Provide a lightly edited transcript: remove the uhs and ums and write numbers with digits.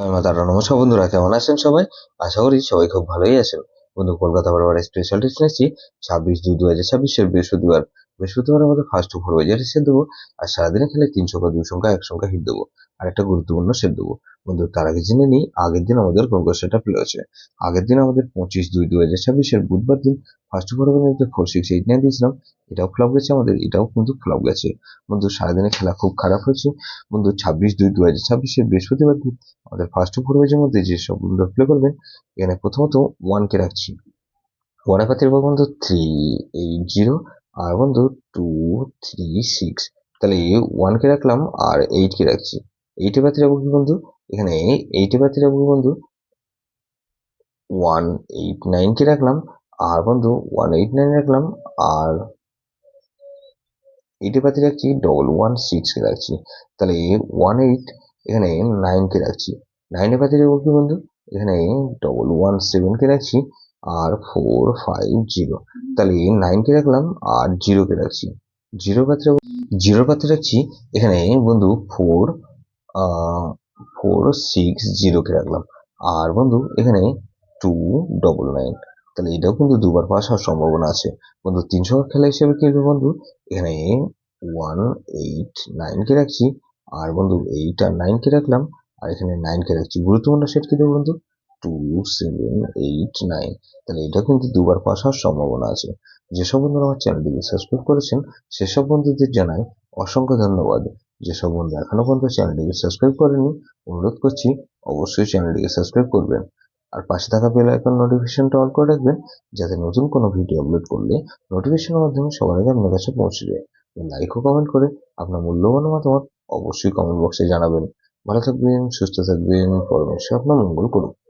মাতারা নমস্কার বন্ধুরা, কেমন আছেন সবাই? আশা করি সবাই খুব ভালোই আছেন। বন্ধু, কলকাতা বরাবর স্পেশাল ডেস্টিনেশন 26/2/2026 বৃহস্পতিবার। বৃহস্পতিবার আমাদের ফার্স্ট ওভার ওয়েজার সেট দেবো। আর সারাদিনে খেলে 3 সংখ্যা 2 সংখ্যা 1 সংখ্যা হিট দেবো। আর একটা গুরুত্বপূর্ণ সেট দেবো। বন্ধু, তার আগে জেনে নিই আগের দিন আমাদের কোন কোন সেট আপ হয়েছে। আগের দিন আমাদের 25/2/2026 বুধবার দিন ফার্স্ট ওভার ওয়েজার 4689 দিয়েছিলাম। এটাও ফ্লপ গেছে আমাদের, এটাও কিন্তু ফ্লপ গেছে। বন্ধু, সারাদিনে খেলা খুব খারাপ হয়েছে। বন্ধু, 26/2/2026 বৃহস্পতিবার দিন আমাদের ফার্স্ট ওভার ওয়েজের মধ্যে যে সব বন্ধুরা প্লে করবেন, এখানে প্রথমত 1 কে রাখছি। 1 এর পাতে রাখবো বন্ধু 380 আর বন্ধু 236। তাহলে 1 কে রাখলাম আর 8 কে রাখছি। 8 এর পাতে রাখবো কি বন্ধু? এখানে 8 এর পাতে রাখবো বন্ধু 189 কে রাখলাম আর বন্ধু 189 রাখলাম আর 8 এর পাতে রাখছি 116 কে রাখছি। তাহলে 18 এখানে 9 কে রাখছি। 9 এর পাতে রাখবো কি বন্ধু? এখানে 117 কে রাখছি আর 450। তাহলে 9 কে রাখলাম আর 0 কে রাখছি। 0 পাতে রাখছি এখানে বন্ধু 460 কে রাখলাম আর বন্ধু এখানে 299। তাহলে এটাও কিন্তু দুবার পাস হওয়ার সম্ভাবনা আছে। বন্ধু, 3 সংখ্যক খেলা হিসেবে কি হবে বন্ধু? এখানে 189 কে রাখছি আর বন্ধু 8 আর 9 কে রাখলাম আর এখানে 9 কে রাখছি। গুরুত্বপূর্ণ সেট কি দেবো বন্ধু? 2789। তাহলে এটা কিন্তু দুবার পাস হওয়ার সম্ভাবনা আছে। যেসব বন্ধুরা আমার চ্যানেলটিকে সাবস্ক্রাইব করেছেন সেসব বন্ধুদের জানাই অসংখ্য ধন্যবাদ। যেসব বন্ধু এখনো পর্যন্ত চ্যানেলটিকে সাবস্ক্রাইব করেননি, অনুরোধ করছি অবশ্যই চ্যানেলটিকে সাবস্ক্রাইব করবেন আর পাশে থাকা বেল আইকন নোটিফিকেশনটা অন করে রাখবেন, যাতে নতুন কোনো ভিডিও আপলোড করলে নোটিফিকেশনের মাধ্যমে সবার আগে আপনার কাছে পৌঁছে যায়। লাইক ও কমেন্ট করে আপনার মূল্যবান মতামত অবশ্যই কমেন্ট বক্সে জানাবেন। ভালো থাকবেন, সুস্থ থাকবেন, পরমেশ্বর আপনার মঙ্গল করুন।